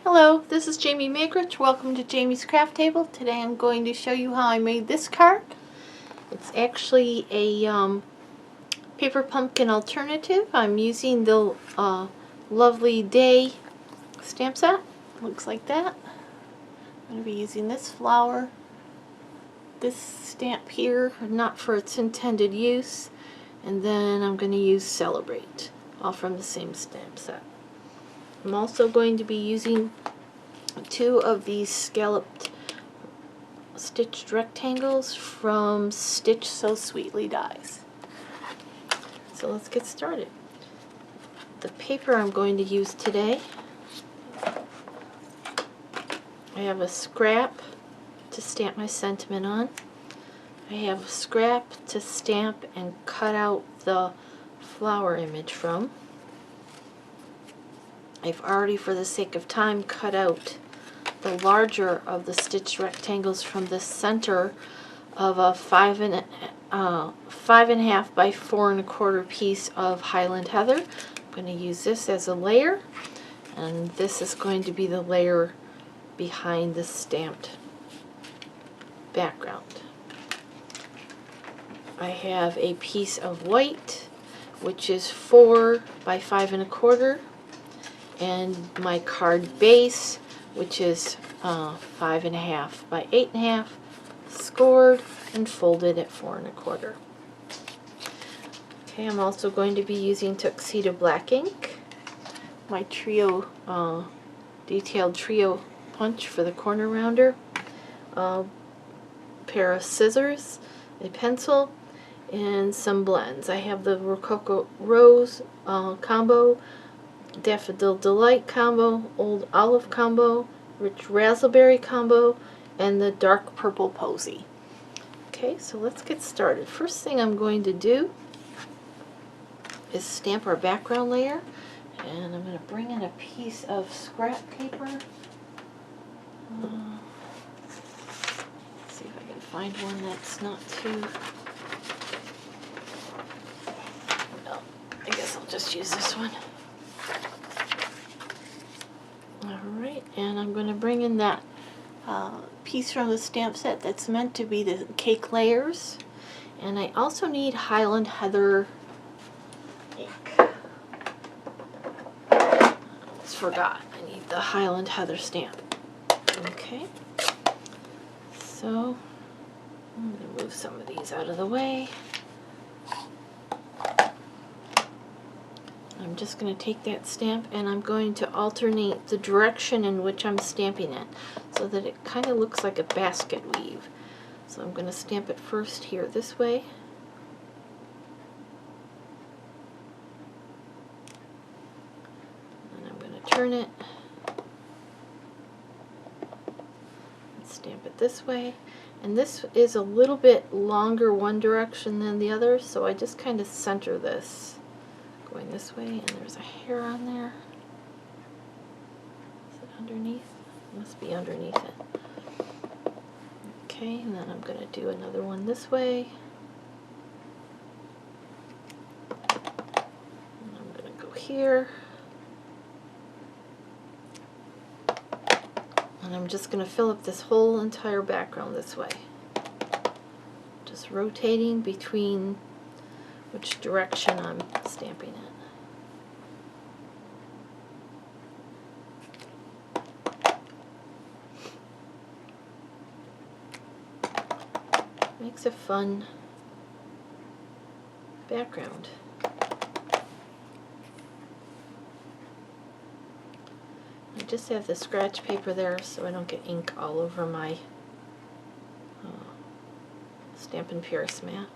Hello, this is Jamie Magrich. Welcome to Jamie's Craft Table. Today I'm going to show you how I made this card. It's actually a paper pumpkin alternative. I'm using the Lovely Day stamp set. Looks like that. I'm going to be using this flower, this stamp here, not for its intended use, and then I'm going to use Celebrate, all from the same stamp set. I'm also going to be using two of these scalloped stitched rectangles from Stitch So Sweetly Dies. So let's get started. The paper I'm going to use today, I have a scrap to stamp my sentiment on. I have a scrap to stamp and cut out the flower image from. I've already, for the sake of time, cut out the larger of the stitched rectangles from the center of a 5.5 by 4.25 piece of Highland Heather. I'm going to use this as a layer, and this is going to be the layer behind the stamped background. I have a piece of white, which is 4 by 5.25, and my card base, which is 5.5 by 8.5, scored and folded at 4.25. Okay, I'm also going to be using Tuxedo Black ink, my trio, detailed trio punch for the corner rounder, pair of scissors, a pencil, and some blends. I have the Rococo Rose combo, Daffodil Delight combo, Old Olive combo, Rich Raspberry combo, and the Dark Purple Posy. Okay, so let's get started. First thing I'm going to do is stamp our background layer, and I'm going to bring in a piece of scrap paper. Let's see if I can find one that's not too... No, I guess I'll just use this one. Alright, and I'm going to bring in that piece from the stamp set that's meant to be the cake layers. And I also need Highland Heather ink. Almost forgot. I need the Highland Heather stamp. Okay, so I'm going to move some of these out of the way. I'm just going to take that stamp and I'm going to alternate the direction in which I'm stamping it so that it kind of looks like a basket weave. So I'm going to stamp it first here this way. And I'm going to turn it and stamp it this way. And this is a little bit longer one direction than the other, so I just kind of center this going this way, and there's a hair on there. Is it underneath? It must be underneath it. Okay, and then I'm going to do another one this way. And I'm going to go here. And I'm just going to fill up this whole entire background this way. Just rotating between which direction I'm stamping it. Makes a fun background. I just have the scratch paper there so I don't get ink all over my Stampin' Pierce mat.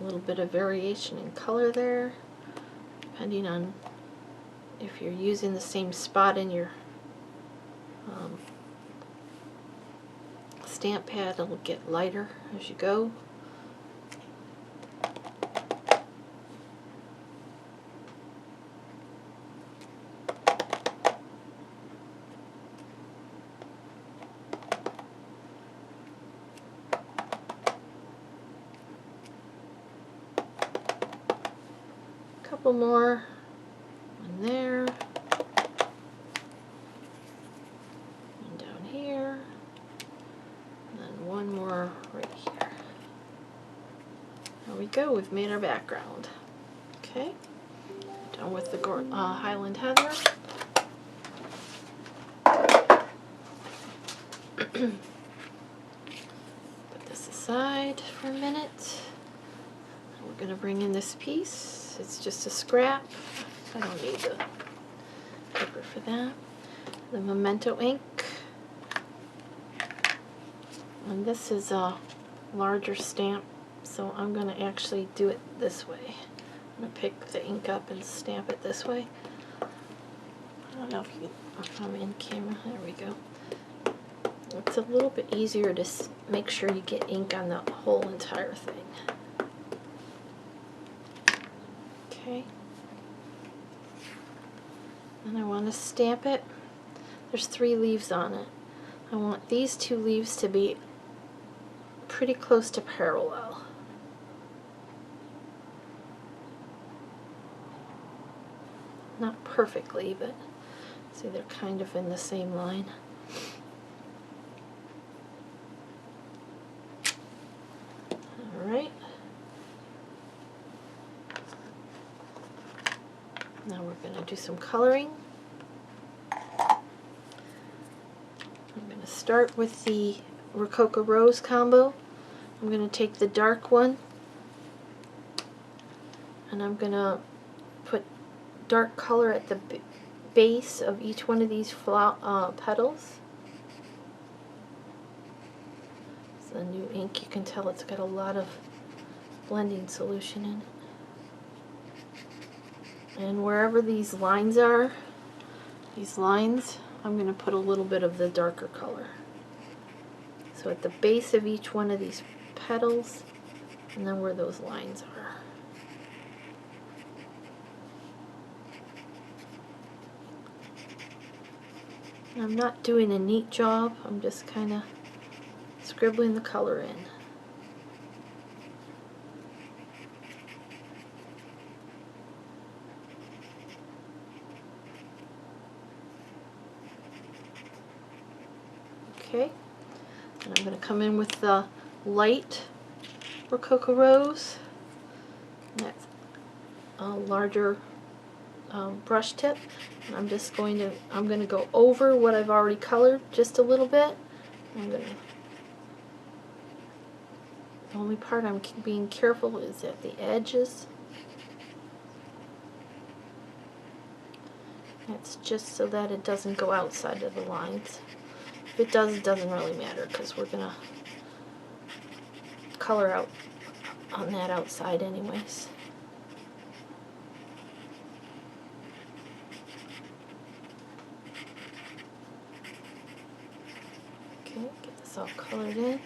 A little bit of variation in color there, depending on if you're using the same spot in your stamp pad. It'll get lighter as you go. Couple more on there. go, we've made our background. Okay, done with the Highland Heather. Put this aside for a minute. We're going to bring in this piece. It's just a scrap. I don't need the paper for that. The Memento ink. And this is a larger stamp, so I'm going to actually do it this way. I'm going to pick the ink up and stamp it this way. I don't know if I'm in camera. There we go. It's a little bit easier to make sure you get ink on the whole entire thing. Okay. And I want to stamp it. There's 3 leaves on it. I want these 2 leaves to be pretty close to parallel. Not perfectly, but see, they're kind of in the same line. Alright. Now we're going to do some coloring. I'm going to start with the Rococo Rose combo. I'm going to take the dark one and I'm going to put dark color at the base of each one of these petals. It's a new ink. You can tell it's got a lot of blending solution in it. And wherever these lines are, I'm going to put a little bit of the darker color. So at the base of each one of these petals, and then where those lines are. And I'm not doing a neat job, I'm just kind of scribbling the color in. Okay, and I'm going to come in with the light Rococo Rose. And that's a larger brush tip. And I'm just going to go over what I've already colored just a little bit. The only part I'm being careful is at the edges. That's just so that it doesn't go outside of the lines. If it does, it doesn't really matter because we're going to color out on that outside anyways. Okay, get this all colored in.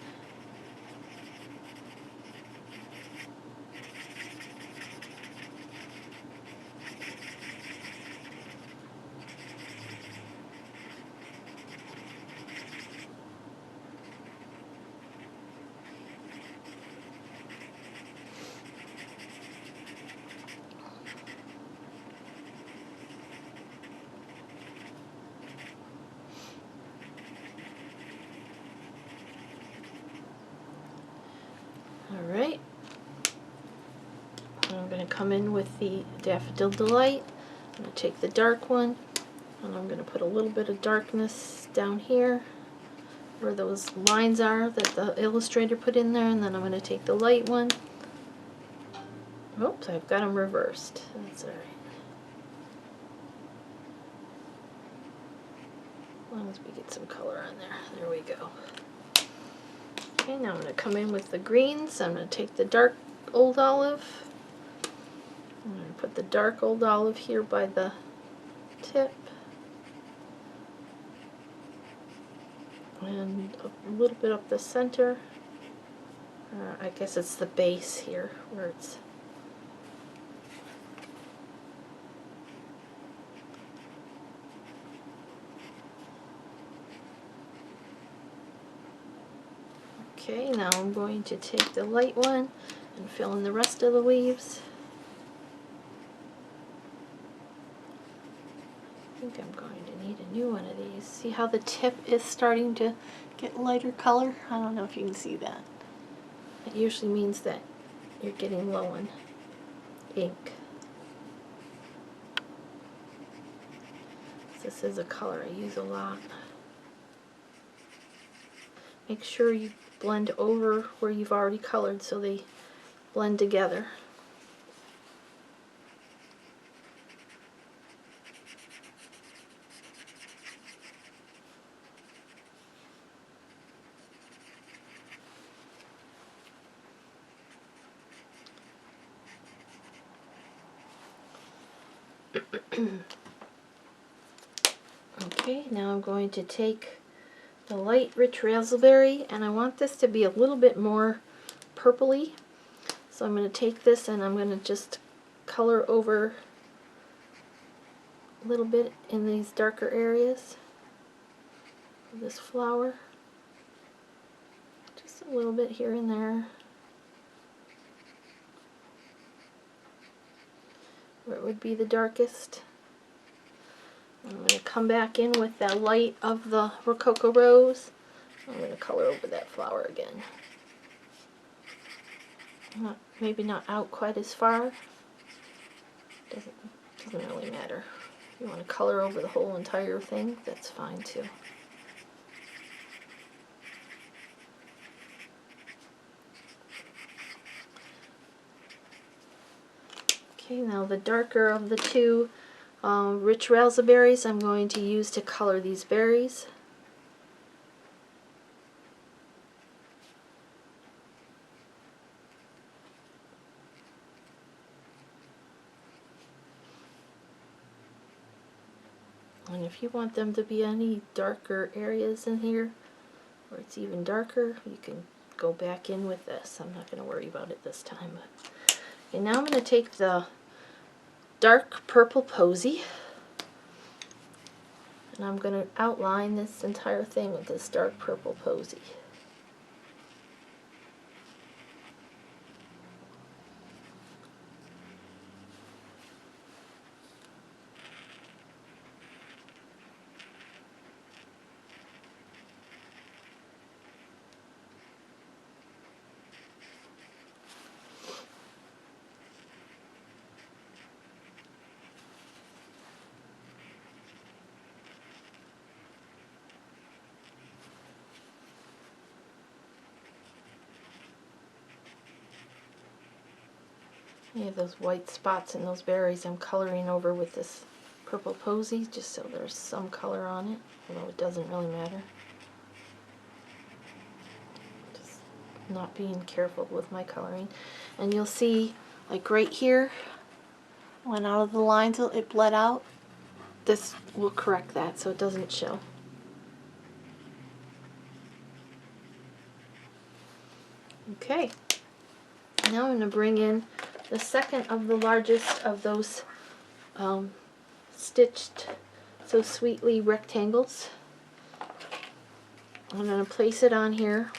Alright, I'm going to come in with the Daffodil Delight. I'm going to take the dark one and I'm going to put a little bit of darkness down here where those lines are that the illustrator put in there, and then I'm going to take the light one. Oops, I've got them reversed. That's alright. As long as we get some color on there. There we go. Okay, now I'm going to come in with the greens. I'm going to take the dark Old Olive. I'm going to put the dark Old Olive here by the tip. And a little bit up the center. I guess it's the base here where it's... Okay, now I'm going to take the light one and fill in the rest of the leaves. I think I'm going to need a new one of these. See how the tip is starting to get lighter color? I don't know if you can see that. It usually means that you're getting low on ink. This is a color I use a lot. Make sure you blend over where you've already colored so they blend together. Okay, now I'm going to take the light rich raspberry, and I want this to be a little bit more purpley. So I'm going to take this and I'm going to just color over a little bit in these darker areas of this flower. Just a little bit here and there. Where it would be the darkest. I'm going to come back in with the light of the Rococo Rose. I'm going to color over that flower again. Maybe not out quite as far. Doesn't really matter. If you want to color over the whole entire thing, that's fine too. Okay, now the darker of the two rich raspberries I'm going to use to color these berries. And if you want them to be any darker areas in here, or it's even darker, you can go back in with this. I'm not going to worry about it this time. But okay, now I'm going to take the dark purple posy, and I'm going to outline this entire thing with this dark purple posy. Any of those white spots in those berries I'm coloring over with this purple posy, just so there's some color on it, although it doesn't really matter. Just not being careful with my coloring. And you'll see, like right here, when out of the lines it bled out. This will correct that so it doesn't show. Okay, now I'm going to bring in the second of the largest of those stitched so sweetly rectangles. I'm going to place it on here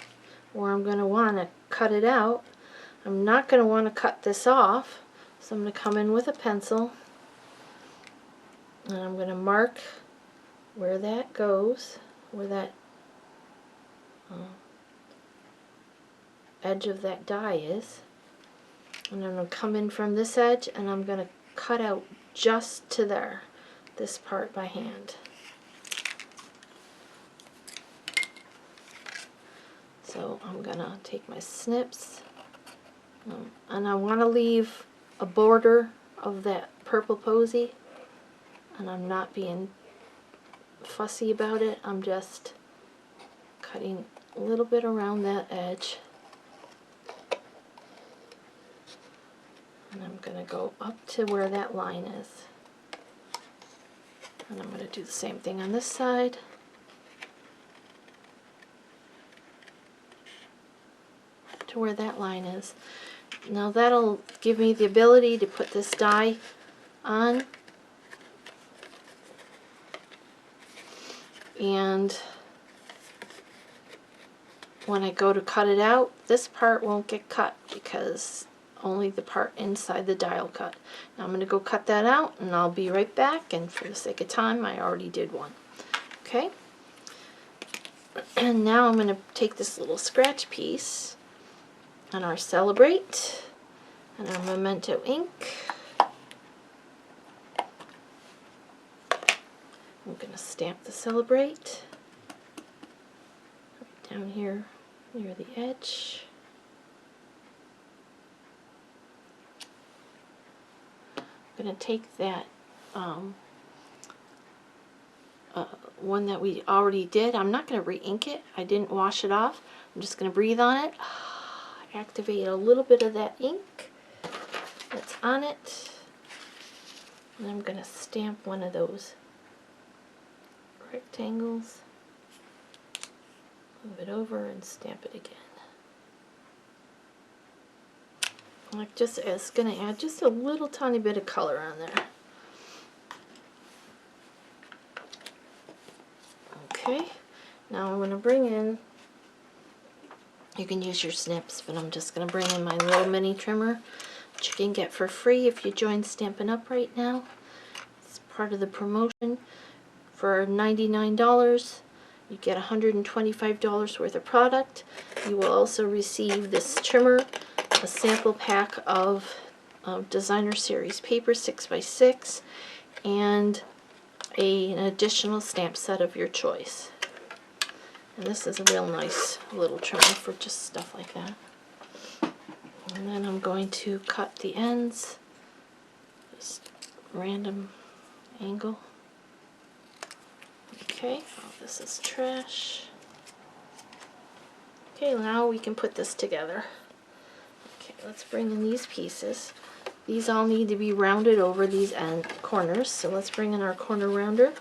where I'm going to want to cut it out. I'm not going to want to cut this off, so I'm going to come in with a pencil and I'm going to mark where that goes, where that edge of that die is. And I'm going to come in from this edge and I'm going to cut out just to there, this part by hand. So I'm going to take my snips and I want to leave a border of that purple posy, and I'm not being fussy about it. I'm just cutting a little bit around that edge. And I'm going to go up to where that line is. And I'm going to do the same thing on this side. To where that line is. Now that'll give me the ability to put this die on. And when I go to cut it out, this part won't get cut because only the part inside the die will cut. Now I'm going to go cut that out and I'll be right back, and for the sake of time I already did one. Okay, and now I'm going to take this little scratch piece on our Celebrate and our Memento ink. I'm going to stamp the Celebrate right down here near the edge. I'm going to take that one that we already did. I'm not going to re-ink it. I didn't wash it off. I'm just going to breathe on it. Activate a little bit of that ink that's on it. And I'm going to stamp one of those rectangles. Move it over and stamp it again. Like just, it's going to add just a little tiny bit of color on there. Okay, now I'm going to bring in, you can use your snips, but I'm just going to bring in my little mini trimmer, which you can get for free if you join Stampin' Up! Right now. It's part of the promotion. For $99, you get $125 worth of product. You will also receive this trimmer, a sample pack of Designer Series paper 6x6, and an additional stamp set of your choice. And this is a real nice little trimmer for just stuff like that. And then I'm going to cut the ends, just random angle. Okay, oh, this is trash. Okay, now we can put this together. Okay, let's bring in these pieces. These all need to be rounded over these end corners, so let's bring in our corner rounder.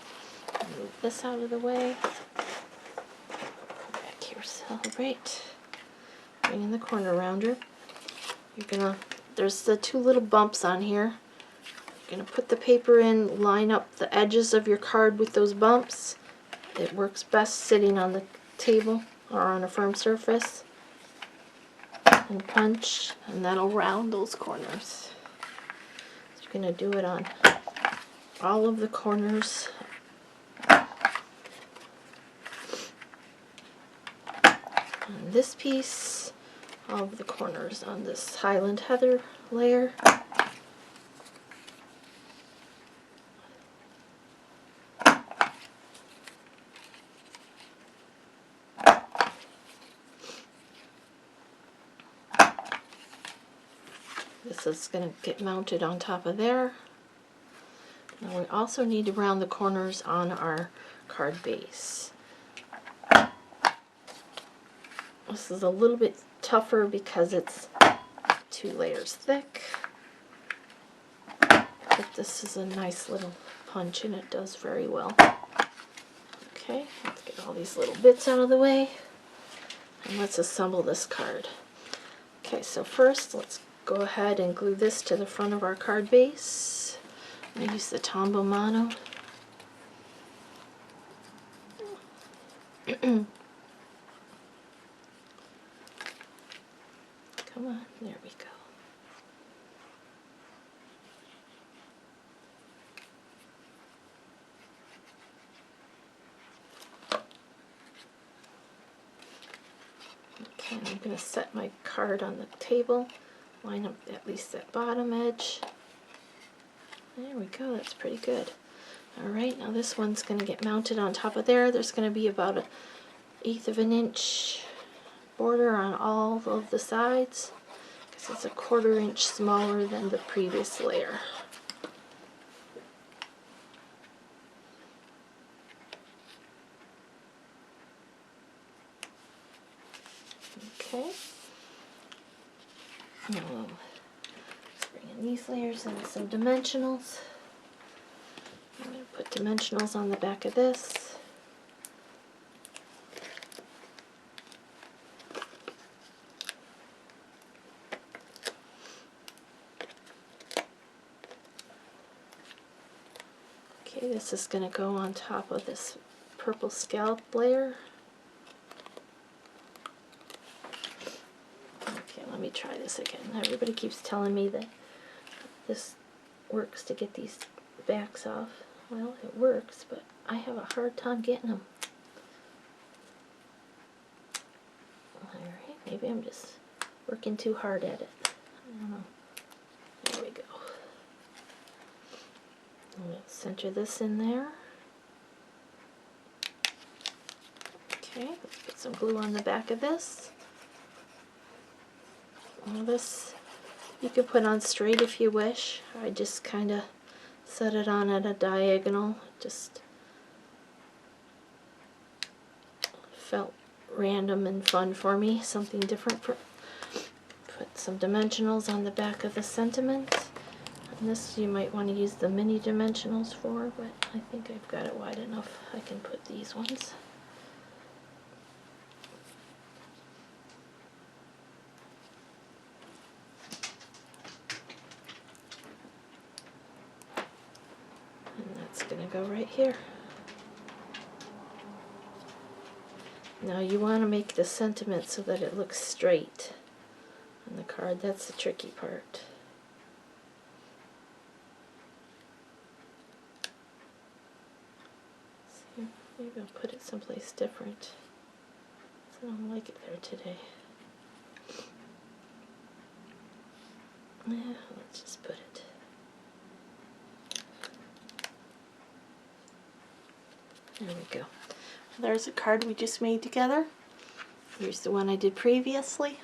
Move this out of the way. Back here, Celebrate. Bring in the corner rounder. You're gonna, there's the two little bumps on here. You're gonna put the paper in, line up the edges of your card with those bumps. It works best sitting on the table or on a firm surface. And punch, and that'll round those corners. So you're going to do it on all of the corners. On this piece, all of the corners on this Highland Heather layer. This is going to get mounted on top of there. Now we also need to round the corners on our card base. This is a little bit tougher because it's 2 layers thick. But this is a nice little punch and it does very well. Okay, let's get all these little bits out of the way and let's assemble this card. Okay, so first let's go ahead and glue this to the front of our card base. I'm going to use the Tombow Mono. Come on, there we go. Okay, I'm going to set my card on the table, line up at least that bottom edge. There we go, that's pretty good. Alright, now this one's going to get mounted on top of there. There's going to be about 1/8 of an inch border on all of the sides, because it's 1/4 inch smaller than the previous layer. Okay. Now let's bring in these layers and some dimensionals. I'm going to put dimensionals on the back of this. Okay, this is going to go on top of this purple scallop layer. Okay, let me try this again. Everybody keeps telling me that this works to get these backs off. Well, it works, but I have a hard time getting them. Alright, maybe I'm just working too hard at it. I don't know. I'm going to center this in there. Okay, let's put some glue on the back of this. All this you can put on straight if you wish. I just kind of set it on at a diagonal. Just felt random and fun for me, something different. Put some dimensionals on the back of the sentiment. And this you might want to use the mini dimensionals for, but I think I've got it wide enough. I can put these ones. And that's going to go right here. Now you want to make the sentiment so that it looks straight on the card. That's the tricky part. See, maybe I'll put it someplace different. I don't like it there today. Yeah, let's just put it. There we go. There's a card we just made together. Here's the one I did previously.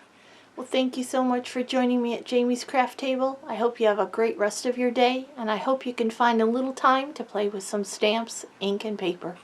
Well, thank you so much for joining me at Jamie's Craft Table. I hope you have a great rest of your day, and I hope you can find a little time to play with some stamps, ink, and paper.